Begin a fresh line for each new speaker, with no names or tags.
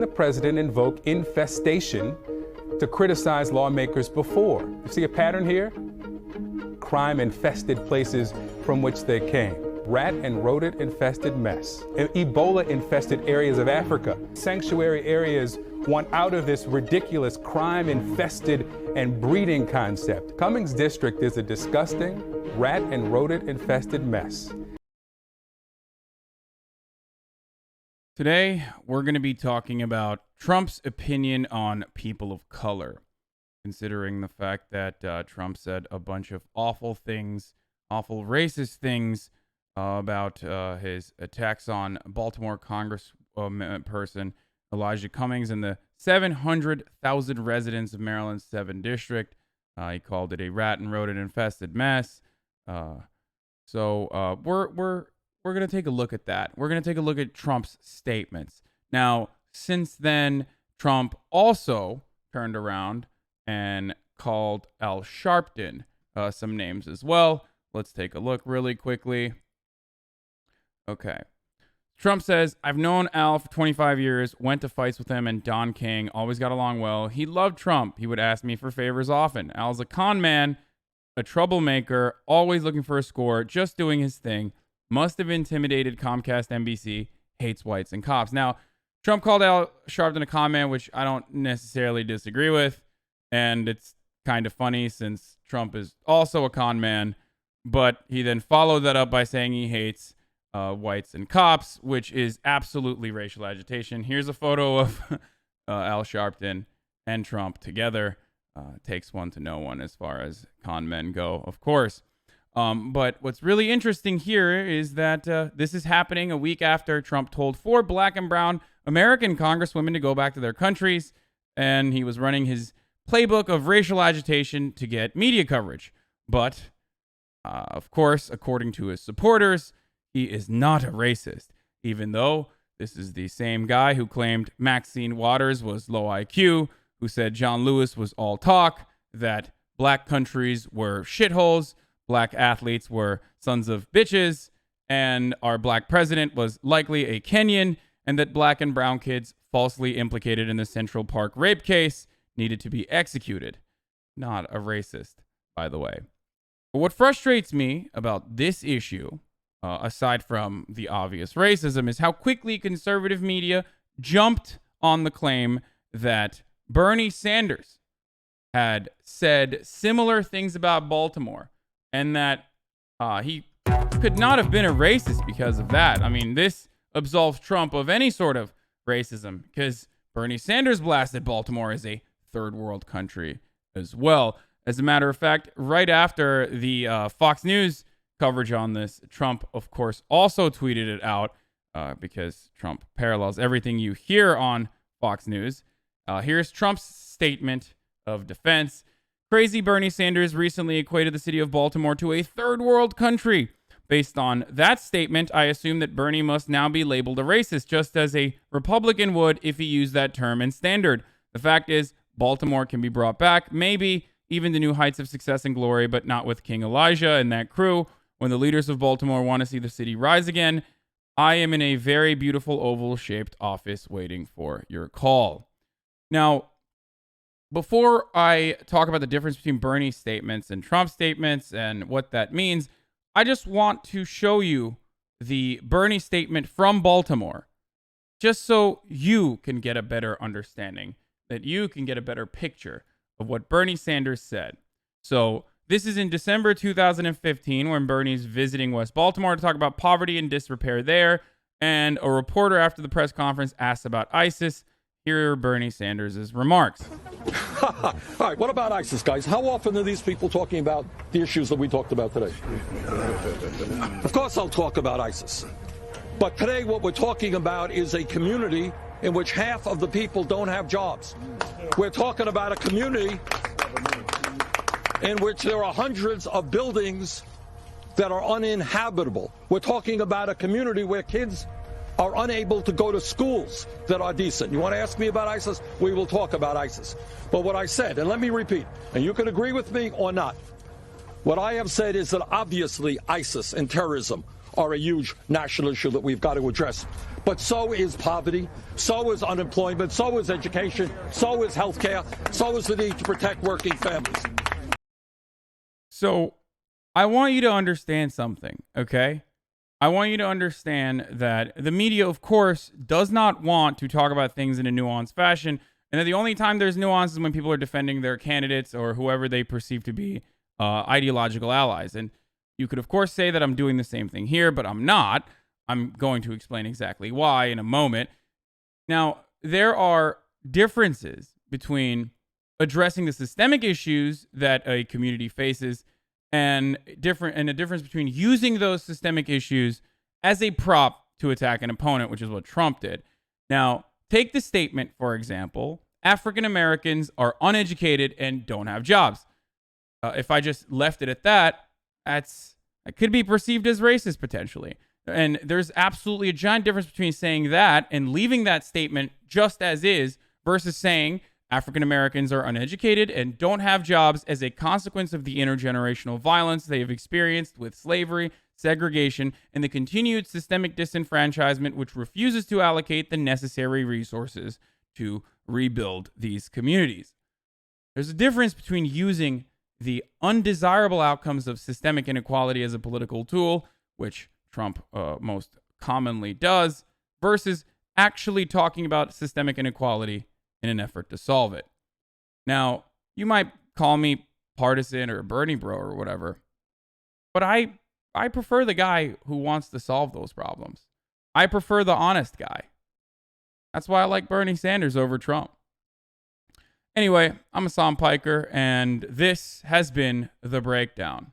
The president invoked infestation to criticize lawmakers before. You see a pattern here? Crime-infested places from which they came. Rat and rodent-infested mess. Ebola-infested areas of Africa. Sanctuary areas want out of this ridiculous crime-infested and breeding concept. Cummings District is a disgusting rat and rodent-infested mess.
Today, we're going to be talking about Trump's opinion on people of color, considering the fact that Trump said a bunch of awful things, awful racist things about his attacks on Baltimore Congressperson Elijah Cummings and the 700,000 residents of Maryland's 7th District. He called it a rat and rodent-infested mess. So we're going to take a look at that. We're going to take a look at Trump's statements. Now, since then, Trump also turned around and called Al Sharpton some names as well. Let's take a look really quickly. Okay. Trump says, I've known Al for 25 years, went to fights with him and Don King, always got along well. He loved Trump. He would ask me for favors often. Al's a con man, a troublemaker, always looking for a score, just doing his thing. Must have intimidated Comcast NBC, hates whites and cops. Now, Trump called Al Sharpton a con man, which I don't necessarily disagree with. And it's kind of funny since Trump is also a con man. But he then followed that up by saying he hates whites and cops, which is absolutely racial agitation. Here's a photo of Al Sharpton and Trump together. Takes one to know one as far as con men go, of course. But what's really interesting here is that this is happening a week after Trump told 4 black and brown American congresswomen to go back to their countries, and he was running his playbook of racial agitation to get media coverage. But, of course, according to his supporters, he is not a racist, even though this is the same guy who claimed Maxine Waters was low IQ, who said John Lewis was all talk, that black countries were shitholes, black athletes were sons of bitches, and our black president was likely a Kenyan, and that black and brown kids falsely implicated in the Central Park rape case needed to be executed. Not a racist, by the way. But what frustrates me about this issue, aside from the obvious racism, is how quickly conservative media jumped on the claim that Bernie Sanders had said similar things about Baltimore, and that he could not have been a racist because of that. I mean, this absolves Trump of any sort of racism because Bernie Sanders blasted Baltimore as a third world country as well. As a matter of fact, right after the Fox News coverage on this, Trump, of course, also tweeted it out because Trump parallels everything you hear on Fox News. Here's Trump's statement of defense. Crazy Bernie Sanders recently equated the city of Baltimore to a third world country. Based on that statement, I assume that Bernie must now be labeled a racist, just as a Republican would if he used that term in standard. The fact is, Baltimore can be brought back, maybe even to new heights of success and glory, but not with King Elijah and that crew. When the leaders of Baltimore want to see the city rise again, I am in a very beautiful oval-shaped office waiting for your call. Now, before I talk about the difference between Bernie's statements and Trump's statements and what that means, I just want to show you the Bernie statement from Baltimore, just so you can get a better understanding, that you can get a better picture of what Bernie Sanders said. So this is in December 2015 when Bernie's visiting West Baltimore to talk about poverty and disrepair there, and a reporter after the press conference asked about ISIS. Here are Bernie Sanders' remarks.
All right, what about ISIS, guys? How often are these people talking about the issues that we talked about today? Of course I'll talk about ISIS. But today what we're talking about is a community in which half of the people don't have jobs. We're talking about a community in which there are hundreds of buildings that are uninhabitable. We're talking about a community where kids are unable to go to schools that are decent. You want to ask me about ISIS? We will talk about ISIS. But what I said, and let me repeat, and you can agree with me or not, what I have said is that obviously ISIS and terrorism are a huge national issue that we've got to address. But so is poverty, so is unemployment, so is education, so is healthcare, so is the need to protect working families.
So I want you to understand something, okay? I want you to understand that the media, of course, does not want to talk about things in a nuanced fashion, and that the only time there's nuance is when people are defending their candidates or whoever they perceive to be ideological allies. And you could, of course, say that I'm doing the same thing here, but I'm not. I'm going to explain exactly why in a moment. Now, there are differences between addressing the systemic issues that a community faces and a difference between using those systemic issues as a prop to attack an opponent, which is what Trump did. Now, take the statement, for example, African Americans are uneducated and don't have jobs. If I just left it at that, that could be perceived as racist potentially. And there's absolutely a giant difference between saying that and leaving that statement just as is versus saying African Americans are uneducated and don't have jobs as a consequence of the intergenerational violence they have experienced with slavery, segregation, and the continued systemic disenfranchisement which refuses to allocate the necessary resources to rebuild these communities. There's a difference between using the undesirable outcomes of systemic inequality as a political tool, which Trump most commonly does, versus actually talking about systemic inequality in an effort to solve it. Now, you might call me partisan or Bernie bro or whatever, but I prefer the guy who wants to solve those problems. I prefer the honest guy. That's why I like Bernie Sanders over Trump. Anyway, I'm Hasan Piker, and this has been The Breakdown.